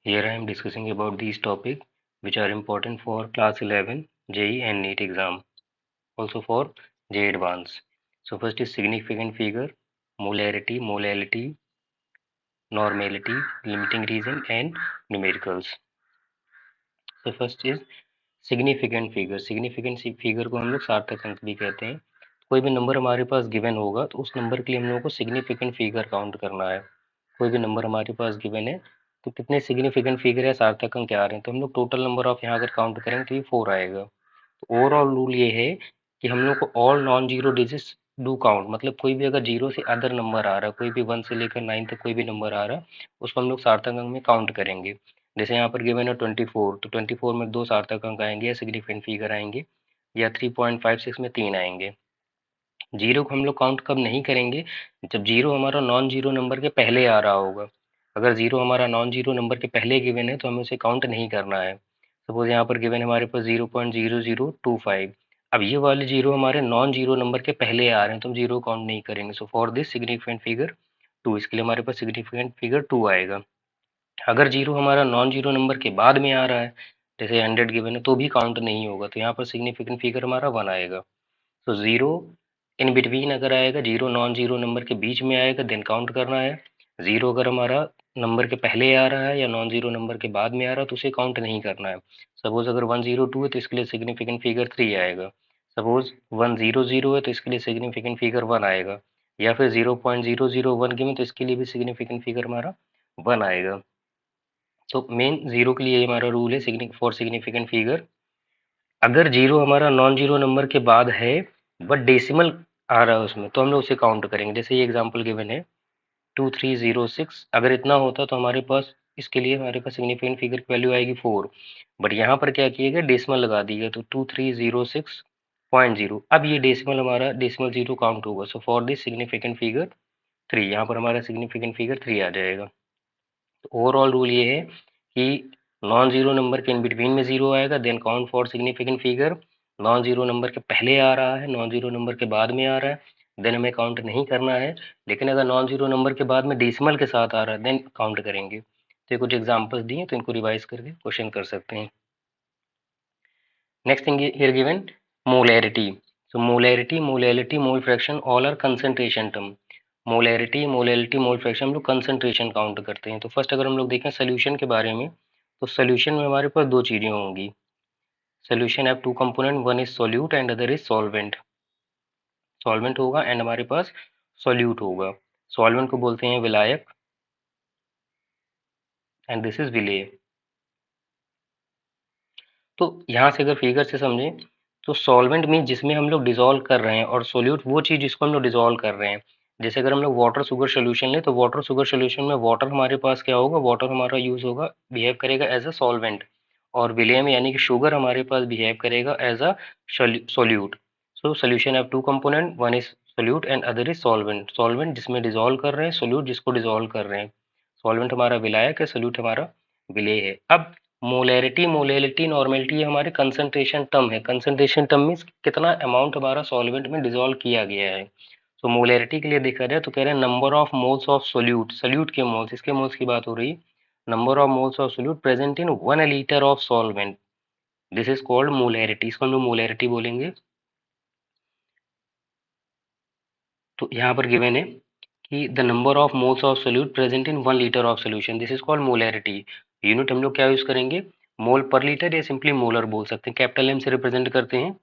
Here I am discussing about these topics which are important for class 11 JEE and NEET exam, also for JEE Advanced. So first is significant figure, molarity, molality, normality, limiting region and numericals. So first is significant figure. Significant figure को हम लोग सार्थक अंक भी कहते हैं। कोई भी नंबर हमारे पास गिवन होगा तो उस नंबर के लिए हम लोगों को सिग्निफिकेंट फिगर काउंट करना है। कोई भी नंबर हमारे पास गिवन है तो कितने सिग्निफिकेंट फिगर या सार्थक अंक आ रहे हैं, तो हम लोग टोटल नंबर ऑफ यहाँ अगर काउंट करेंगे तो ये 4 आएगा। तो ओवरऑल रूल ये है कि हम लोग को all non zero digits do count, मतलब कोई भी अगर जीरो से अदर नंबर आ रहा है, कोई भी 1 से लेकर 9 तक कोई भी नंबर आ रहा है, उसको हम लोग सार्थक अंक में काउंट करेंगे। जैसे यहाँ पर गिवन है 24, तो 24 में 2 सार्थक अंक आएंगे या सिग्निफिकेंट फिगर आएंगे, या 3.56 में 3 आएंगे। जीरो को हम लोग काउंट कब नहीं करेंगे, जब जीरो हमारा नॉन जीरो नंबर के पहले आ रहा होगा। अगर जीरो हमारा नॉन जीरो नंबर के पहले गिवन है तो हमें उसे काउंट नहीं करना है। सपोज यहाँ पर गिवन है हमारे पास 0.0025। अब ये वाले जीरो हमारे नॉन जीरो नंबर के पहले आ रहे हैं तो हम जीरो काउंट नहीं करेंगे। So for this significant figure 2, इसके लिए हमारे पास सिग्निफिकेंट फिगर 2 आएगा। अगर जीरो हमारा नॉन जीरो नंबर के बाद में आ रहा है, जैसे 100 गिवन है, तो भी काउंट नहीं होगा, तो यहाँ पर सिग्निफिकेंट फिगर हमारा 1 आएगा। तो जीरो इन बिटवीन अगर आएगा, जीरो नॉन जीरो नंबर के बीच में आएगा, देन काउंट करना है। जीरो अगर हमारा नंबर के पहले आ रहा है या नॉन जीरो नंबर के बाद में आ रहा है तो उसे काउंट नहीं करना है। सपोज अगर 102 है तो इसके लिए सिग्निफिकेंट फिगर 3 आएगा। सपोज 100 है तो इसके लिए सिग्निफिकेंट फिगर 1 आएगा, या फिर 0.001 गिवन तो इसके लिए भी सिग्निफिकेंट फिगर हमारा 1 आएगा। तो मेन जीरो के लिए हमारा रूल है फॉर सिग्निफिकेंट फिगर, अगर जीरो हमारा नॉन जीरो नंबर के बाद है बट डेसिमल आ रहा है उसमें, तो हम लोग उसे काउंट करेंगे। जैसे ये एग्जांपल गिवन है 2306, अगर इतना होता तो हमारे पास इसके लिए हमारे पास सिग्निफिकेंट फिगर की वैल्यू आएगी 4, बट यहाँ पर क्या किया गया, डेसिमल लगा दी गया, तो 2306.0। अब ये डेसिमल हमारा डेसिमल जीरो काउंट होगा। So for this significant figure 3, यहाँ पर हमारा सिग्निफिकेंट फिगर 3 आ जाएगा। तो ओवरऑल रूल ये है कि नॉन जीरो नंबर के इन बिटवीन में जीरो आएगा, then count for significant figure. Non zero number के पहले आ रहा है, नॉन जीरो नंबर के बाद में आ रहा है, देन हमें काउंट नहीं करना है। लेकिन अगर नॉन जीरो नंबर के बाद में डेसिमल के साथ आ रहा है देन काउंट करेंगे। तो ये कुछ एग्जांपल्स दिए तो इनको रिवाइज करके क्वेश्चन कर सकते हैं। Next thing here given molarity. So molarity, molality, mole fraction all are concentration term. Molarity, molality, mole fraction हम लोग कंसंट्रेशन काउंट करते हैं। तो फर्स्ट अगर हम लोग देखें सोल्यूशन के बारे में, तो सोल्यूशन में हमारे पास दो चीजें होंगी। Solution have two component, one is solute and other is solvent. Solvent होगा एंड हमारे पास सोल्यूट होगा। सॉल्वेंट को बोलते हैं विलायक एंड दिस इज विलेय। तो यहाँ से अगर फिगर से समझें तो सॉल्वेंट मीन जिसमें हम लोग डिजोल्व कर रहे हैं, और सोल्यूट वो चीज जिसको हम लोग डिजोल्व कर रहे हैं। जैसे अगर हम लोग वाटर शुगर सोल्यूशन लें तो वाटर शुगर सोल्यूशन में वाटर हमारे पास क्या होगा, वाटर हमारा यूज होगा, बिहेव करेगा एज अ सॉल्वेंट, और विलेय में यानी कि शुगर हमारे पास बिहेव करेगा as a solute. So solution have two component, one is solute and other is solvent. Solvent जिसमें डिजोल्व कर रहे हैं, सोल्यूट जिसको डिजोल्व कर रहे हैं। सॉल्वेंट हमारा विलायक है, सोल्यूट हमारा विलेय है। अब मोलैरिटी, मोलैलिटी, नॉर्मेलिटी, ये हमारे कंसंट्रेशन टर्म है। कंसंट्रेशन टर्म मीन्स कितना अमाउंट हमारा सॉल्वेंट में डिजोल्व किया गया है। तो मोलैरिटी के लिए देखा जाए तो कह रहे हैं number of moles of solute, solute के मोल्स, इसके मोल्स की बात हो रही है। Number of moles of solute present in 1 litre of solvent, this is called molarity. इसको हम लोग मोलैरिटी बोलेंगे। तो यहाँ पर गिवन है कि the number of moles of solute present in 1 litre of solution, this is called molarity. Unit हम लोग क्या यूज करेंगे, मोल पर लीटर या सिंपली मोलर बोल सकते हैं, कैपिटल एम से रिप्रेजेंट करते हैं।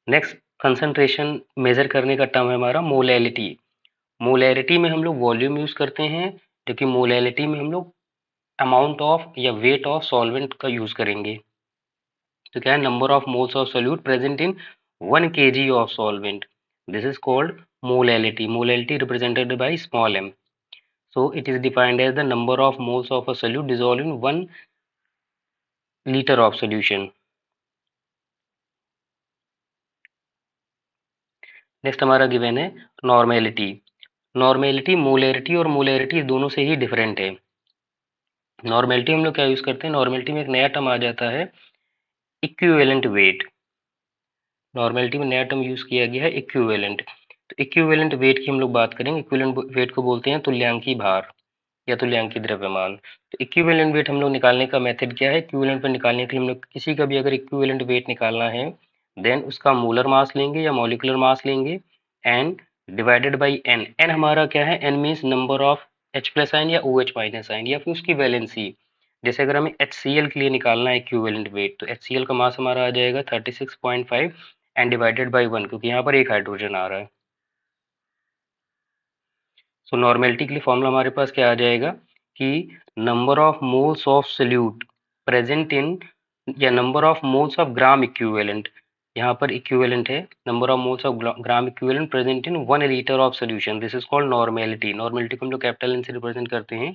नेक्स्ट कंसंट्रेशन मेजर करने का टर्म है हमारा मोलैलिटी। मोलैरिटी में हम लोग वॉल्यूम यूज करते हैं, जबकि मोलैलिटी में हम लोग अमाउंट ऑफ या वेट ऑफ सॉल्वेंट का यूज करेंगे। तो क्या है, number of moles of solute present in 1 kg of solvent, this is called molality. Molality represented by small m. So it is defined as the number of moles of a solute dissolved in 1 liter of solution. Next हमारा given है normality. Normality, molarity और molarity दोनों से ही different है। Normality हम लोग क्या use करते हैं, नॉर्मेलिटी में एक नया टर्म आ जाता है इक्विवेलेंट वेट। नॉर्मेलिटी में नया टर्म यूज किया गया है इक्विवेलेंट। तो इक्विवेलेंट वेट की हम लोग बात करेंगे। इक्विवेलेंट वेट को बोलते हैं तुल्यांकी भार। या तुल्यांकी द्रव्यमान। तो इक्विवेलेंट वेट हम लोग निकालने का मेथड क्या है? इक्विवेलेंट वेट निकालने के लिए हम लोग किसी का भी अगर इक्विवेलेंट वेट निकालना है देन उसका मोलर मास लेंगे या मॉलिक्यूलर मास लेंगे and divided by N. N हमारा क्या है? N means number of H plus ion या OH माइनस आयन या फिर उसकी वैलेंसी। जैसे अगर हमें HCl के लिए निकालना है इक्विवेलेंट वेट, तो HCl का मास हमारा आ जाएगा 36.5 एंड डिवाइडेड बाई 1, क्योंकि यहाँ पर एक हाइड्रोजन आ रहा है। सो नॉर्मेलिटी के लिए फॉर्मूला हमारे पास क्या आ जाएगा कि number of moles of solute present in, या number of moles of gram equivalent, यहाँ पर इक्विवेलेंट है number of moles of gram equivalent present in 1 litre of solution, this is called normality. Normality को हम लोग कैपिटल एन से represent करते हैं।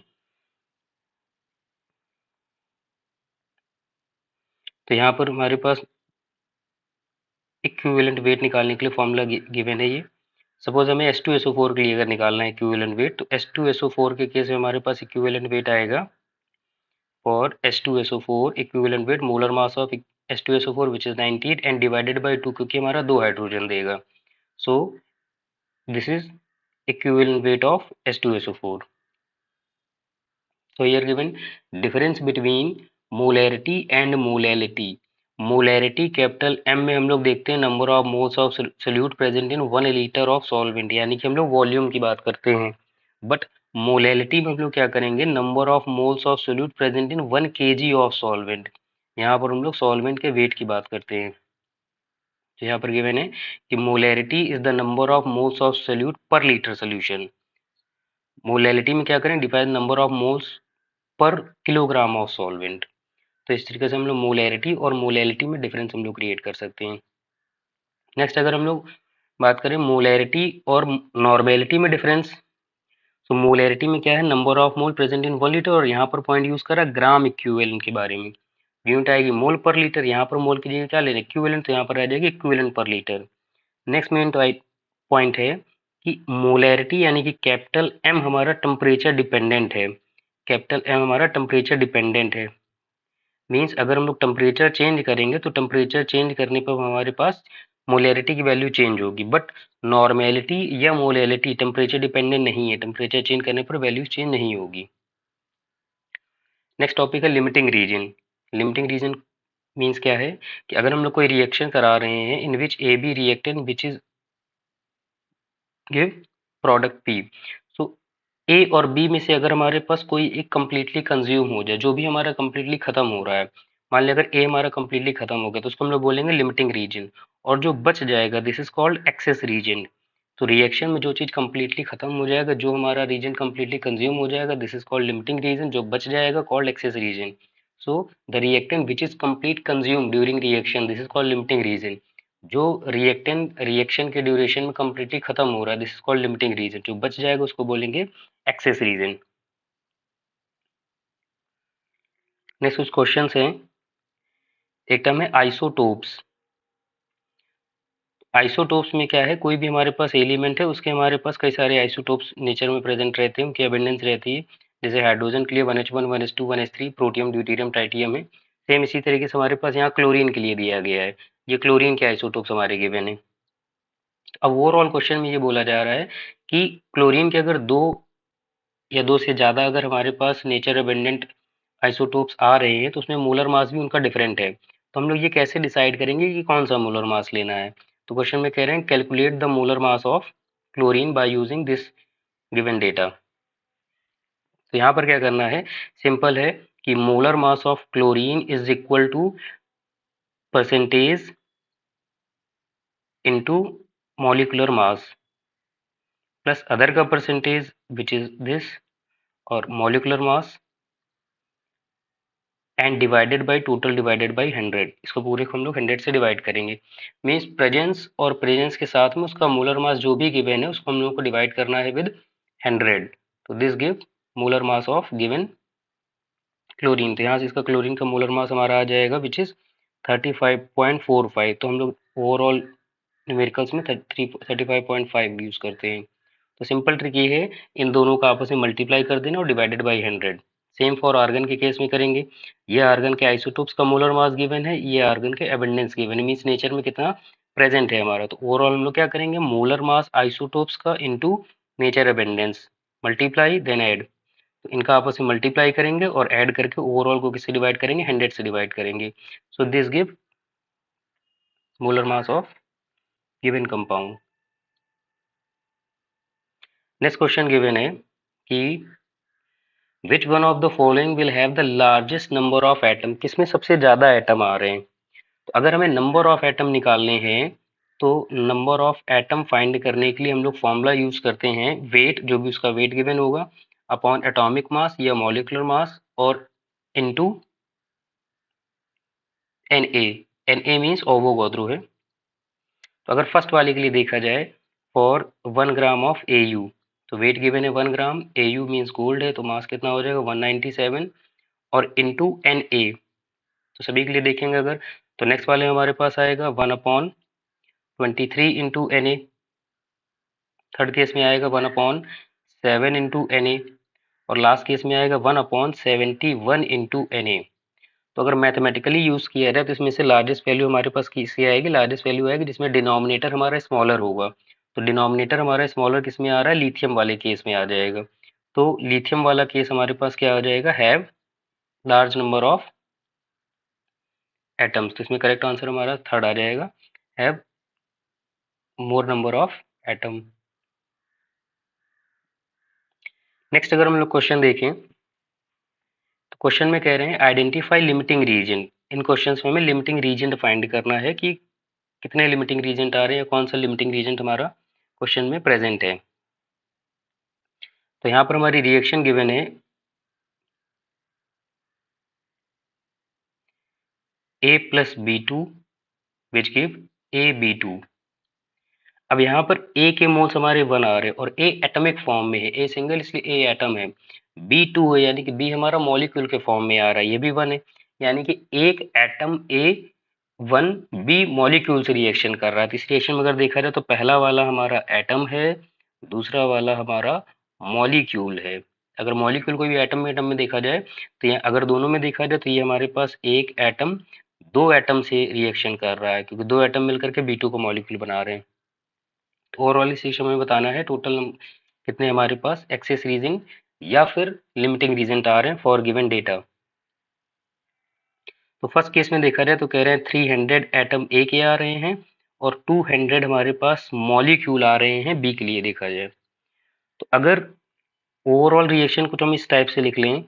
तो यहाँ पर हमारे पास इक्विवेलेंट वेट निकालने के लिए फॉर्मूला गिवन है ये। सपोज हमें H2SO4 के लिए अगर निकालना है इक्विवेलेंट वेट, तो H2SO4 के केस में हमारे पास इक्विवेलेंट वेट आएगा for H2SO4 equivalent weight molar mass of H2SO4 which is 98 and divided by 2, क्योंकि हमारा 2 हाइड्रोजन देगा। So this is equivalent weight of H2SO4। So here given difference between molarity and molality। Molarity capital M में हम लोग देखते हैं number of moles of solute present in 1 litre of solvent, यानी कि हम लोग वॉल्यूम की बात करते हैं। बट मोलैलिटी में हम लोग क्या करेंगे? Number of moles of solute present in 1 kg of solvent, यहाँ पर हम लोग सॉल्वेंट के वेट की बात करते हैं। तो यहाँ पर गिवन है कि molarity is the number of moles of solute पर लीटर सोल्यूशन। मोलैलिटी में क्या करें? Define number of moles per kilogram of solvent. तो इस तरीके से हम लोग मोलैरिटी और मोलैलिटी में डिफरेंस हम लोग क्रिएट कर सकते हैं। नेक्स्ट अगर हम लोग बात करें मोलैरिटी और नॉर्मेलिटी में डिफरेंस, तो मोलैरिटी में क्या है? Number of mole present in 1 litre, और यहाँ पर पॉइंट यूज करा ग्राम इक्विवेलेंट के बारे में। यूनिट आएगी मोल पर लीटर, यहाँ पर मोल की जगह क्या ले रहे? इक्विवेलेंट, तो यहाँ पर आ जाएगी इक्विवेलेंट पर लीटर। नेक्स्ट मेन पॉइंट है कि मोलैरिटी यानी कि कैपिटल एम हमारा टेम्परेचर डिपेंडेंट है। कैपिटल एम हमारा टेम्परेचर डिपेंडेंट है, मीन्स अगर हम लोग टेम्परेचर चेंज करेंगे तो टेम्परेचर चेंज करने पर हमारे पास मोलैरिटी की वैल्यू चेंज होगी। बट नॉर्मेलिटी या मोलैलिटी टेम्परेचर डिपेंडेंट नहीं है, टेम्परेचर चेंज करने पर वैल्यू चेंज नहीं होगी। नेक्स्ट टॉपिक है limiting reagent. Limiting reagent means क्या है कि अगर हम लोग कोई रिएक्शन करा रहे हैं in which A B reactant which is give product P, so A और बी में से अगर हमारे पास कोई एक कंप्लीटली कंज्यूम हो जाए, जो भी हमारा कंप्लीटली खत्म हो रहा है, मान लिया अगर ए हमारा कंप्लीटली खत्म हो गया तो उसको हम लोग बोलेंगे लिमिटिंग रीजन, और जो बच जाएगा this is called excess reagent. तो रिएक्शन में जो चीज कंप्लीटली खत्म हो जाएगा, जो हमारा रीजन कंप्लीटली कंज्यूम हो जाएगा, this is called limiting reagent. जो बच जाएगा called excess reagent. So the reactant which is complete consume during reaction, this is called limiting reagent. जो रिएक्टेंट रिएक्शन के ड्यूरेशन में कंप्लीटली खत्म हो रहा है, this is called limiting reagent. जो बच जाएगा उसको बोलेंगे एक्सेस रीजन। नेक्स्ट कुछ क्वेश्चन हैं। एक टर्म है आइसोटोप्स। आइसोटोप्स में क्या है? कोई भी हमारे पास एलिमेंट है उसके हमारे पास कई सारे आइसोटोप्स नेचर में प्रेजेंट रहते हैं, उनकी अबेंडेंस रहती है। जैसे हाइड्रोजन के लिए 1h1 1s2 1s3, protium deuterium tritium है। सेम इसी तरीके से हमारे पास यहाँ क्लोरीन के लिए दिया गया है। ये क्लोरीन के आइसोटोप्स हमारे गिवन है। अब ओवरऑल क्वेश्चन में ये बोला जा रहा है कि क्लोरीन के अगर दो या दो से ज्यादा अगर हमारे पास नेचर अबेंडेंट आइसोटोप्स आ रहे हैं तो उसमें मोलर मास भी उनका डिफरेंट है। तो हम लोग ये कैसे डिसाइड करेंगे कि कौन सा मोलर मास लेना है? तो क्वेश्चन में कह रहे हैं calculate the molar mass of chlorine by using this given data. तो यहाँ पर क्या करना है? सिंपल है कि molar mass of chlorine is equal to percentage into molecular mass plus other का परसेंटेज विच इज दिस, और molecular mass and divided by total divided by 100। इसको पूरे को हम लोग 100 से डिवाइड करेंगे। मीन्स प्रेजेंस और प्रेजेंस के साथ में उसका मोलर मास जो भी गिवन है उसको हम लोग को डिवाइड करना है विद 100। तो this give molar mass of given chlorine. तो यहाँ से इसका क्लोरीन का मोलर मास हमारा आ जाएगा विच इज 35.45। तो हम लोग ओवरऑल न्यूमेरिकल्स में 35.5 यूज करते हैं। तो सिंपल ट्रिक ये है, इन दोनों का आपस में मल्टीप्लाई कर देना और divided by 100। Same for argon के केस में करेंगे। ये आर्गन के आइसोटोप्स का मोलर मास गिवन है, ये आर्गन के एबंडेंस गिवन है, मीन्स नेचर में कितना प्रेजेंट है हमारा। तो ओवरऑल हम लोग क्या करेंगे? मोलर मास आइसोटोप्स का into nature abundance, multiply then add. तो इनका आपस में मल्टीप्लाई करेंगे और ऐड करके ओवरऑल को किससे डिवाइड करेंगे, 100 से डिवाइड करेंगे। So this give molar mass of given compound. Next question given है कि which one of the following will have the largest number of atom, किसमें सबसे ज्यादा एटम आ रहे हैं। तो अगर हमें नंबर ऑफ एटम निकालने हैं तो नंबर ऑफ एटम फाइंड करने के लिए हम लोग फॉर्मूला यूज करते हैं वेट, जो भी उसका वेट गिवन होगा, अपॉन एटॉमिक मास या मॉलिक्यूलर मास और इनटू Na। Na मीन्स ओवोगाद्रो है। तो अगर फर्स्ट वाले के लिए देखा जाए फॉर 1 ग्राम ऑफ Au, तो वेट गिवन है 1 ग्राम, Au मीन्स गोल्ड है तो मास कितना हो जाएगा 197 और इनटू Na। तो सभी के लिए देखेंगे अगर, तो नेक्स्ट वाले हमारे पास आएगा 1/23 इंटू Na। थर्ड केस में आएगा 1/7 इंटू Na और लास्ट केस में आएगा 1/71 इंटू Na। तो अगर मैथमेटिकली यूज किया जाए तो इसमें से लार्जेस्ट वैल्यू हमारे पास किसकी आएगी, लार्जेस्ट वैल्यू आएगी जिसमें डिनोमिनेटर हमारा स्मॉलर होगा। तो डिनोमिनेटर हमारा स्मॉलर किस में आ रहा है, लिथियम वाले केस में आ जाएगा। तो लिथियम वाला केस हमारे पास क्या आ जाएगा, have large number of atoms. तो इसमें करेक्ट आंसर हमारा थर्ड आ जाएगा, have more number of atom. Next अगर हम लोग क्वेश्चन देखें तो क्वेश्चन में कह रहे हैं आइडेंटिफाई लिमिटिंग रीजन। इन क्वेश्चंस में हमें लिमिटिंग रीजन फाइंड करना है कि कितने लिमिटिंग रीजन आ रहे हैं, कौन सा लिमिटिंग रीजन हमारा क्वेश्चन में प्रेजेंट है। तो यहाँ पर हमारी रिएक्शन गिवन है A+B2 विच गिव AB2। अब यहाँ पर A के मोल्स हमारे 1 आ रहे हैं और A एटॉमिक फॉर्म में है, A सिंगल इसलिए A एटम है, B2 है यानी कि B हमारा मॉलिक्यूल के फॉर्म में आ रहा है, ये भी 1 है यानी कि एक एटम A 1 B मॉलिक्यूल से रिएक्शन कर रहा है। तो इस रिएक्शन में अगर देखा जाए तो पहला वाला हमारा एटम है, दूसरा वाला हमारा मॉलिक्यूल है। अगर मॉलिक्यूल को भी एटम में देखा जाए तो ये अगर दोनों में देखा जाए तो ये हमारे पास एक एटम दो एटम से रिएक्शन कर रहा है क्योंकि दो एटम मिलकर के B2 को मॉलिक्यूल बना रहे हैं। तो ओवरऑल इस सेक्शन में बताना है टोटल कितने हमारे पास एक्सेस रीजन या फिर लिमिटिंग रीजन आ रहे हैं फॉर गिवन डेटा। तो फर्स्ट केस में देखा जाए तो कह रहे हैं 300 एटम ए के आ रहे हैं और 200 हमारे पास मॉलिक्यूल आ रहे हैं बी के लिए देखा जाए। तो अगर ओवरऑल रिएक्शन को तो हम इस टाइप से लिख लें,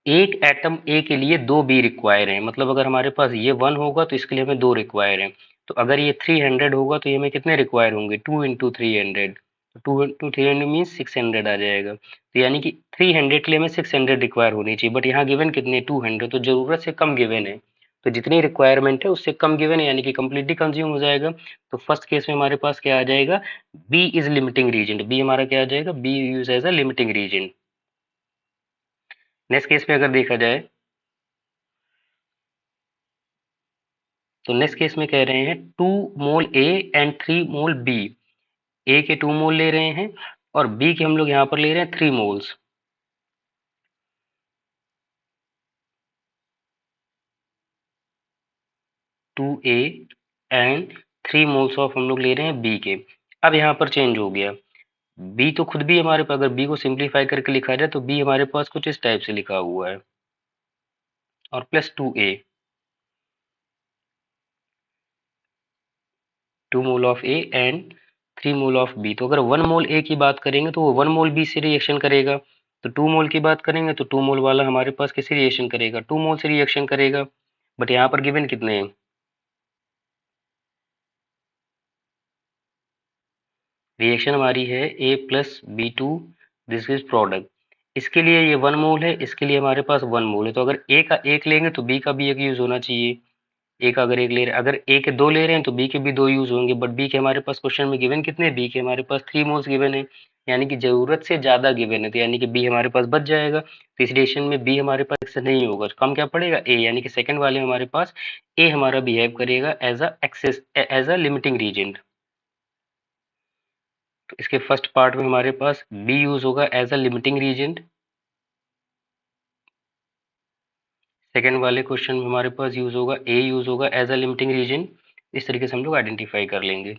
एक एटम ए के लिए दो बी रिक्वायर हैं, मतलब अगर हमारे पास ये 1 होगा तो इसके लिए हमें दो रिक्वायर हैं। तो अगर ये 300 होगा तो ये हमें कितने रिक्वायर होंगे, 2 इंटू 300। तो 2 इंटू 300 मीन्स 600 आ जाएगा। तो यानी कि 300 के लिए हमें 600 रिक्वायर होनी चाहिए, बट यहाँ गिवन कितने 200, तो जरूरत से कम गिवन है। तो जितनी रिक्वायरमेंट है उससे कम गिवन है यानी कि कंप्लीटली कंज्यूम हो जाएगा। तो फर्स्ट केस में हमारे पास क्या आ जाएगा, B is limiting reagent. B हमारा क्या आ जाएगा, B use as a limiting reagent. Next case में अगर देखा जाए तो नेक्स्ट केस में कह रहे हैं 2 मोल ए एंड 3 मोल बी। ए के 2 मोल ले रहे हैं और बी के हम लोग यहाँ पर ले रहे हैं 3 moles. 2A and 3 moles of हम लोग ले रहे हैं बी के। अब यहाँ पर चेंज हो गया, बी तो खुद भी हमारे पास, अगर बी को सिंप्लीफाई करके लिखा जाए तो बी हमारे पास कुछ इस टाइप से लिखा हुआ है और plus 2A, 2 mole of A and 3 mole of B. तो अगर 1 मोल ए की बात करेंगे तो वो 1 मोल बी से रिएक्शन करेगा। तो 2 मोल की बात करेंगे तो 2 मोल वाला हमारे पास किससे रिएक्शन करेगा, 2 मोल से रिएक्शन करेगा। बट यहाँ पर गिवन कितने हैं, रिएक्शन हमारी है A+B2 दिस इज प्रोडक्ट। इसके लिए ये 1 मोल है, इसके लिए हमारे पास 1 मोल है। तो अगर ए का एक लेंगे तो बी का भी एक यूज होना चाहिए। ए का अगर एक ले रहे हैं, अगर ए के दो ले रहे हैं तो बी के भी दो यूज होंगे। बट बी के हमारे पास क्वेश्चन में गिवन कितने, बी के हमारे पास 3 मोल्स गिवन है यानी कि जरूरत से ज्यादा गिवन है, तो यानी कि बी हमारे पास बच जाएगा। तो इस रिएक्शन में बी हमारे पास एक्सेस नहीं होगा, तो कम क्या पड़ेगा ए, यानी कि सेकंड वाले हमारे पास ए हमारा बिहेव करेगा as a excess, as a limiting reagent. तो इसके फर्स्ट पार्ट में हमारे पास बी यूज होगा as a limiting reagent, second वाले क्वेश्चन में हमारे पास यूज होगा ए यूज होगा एज अ लिमिटिंग रीजन। इस तरीके से हम लोग आइडेंटिफाई कर लेंगे।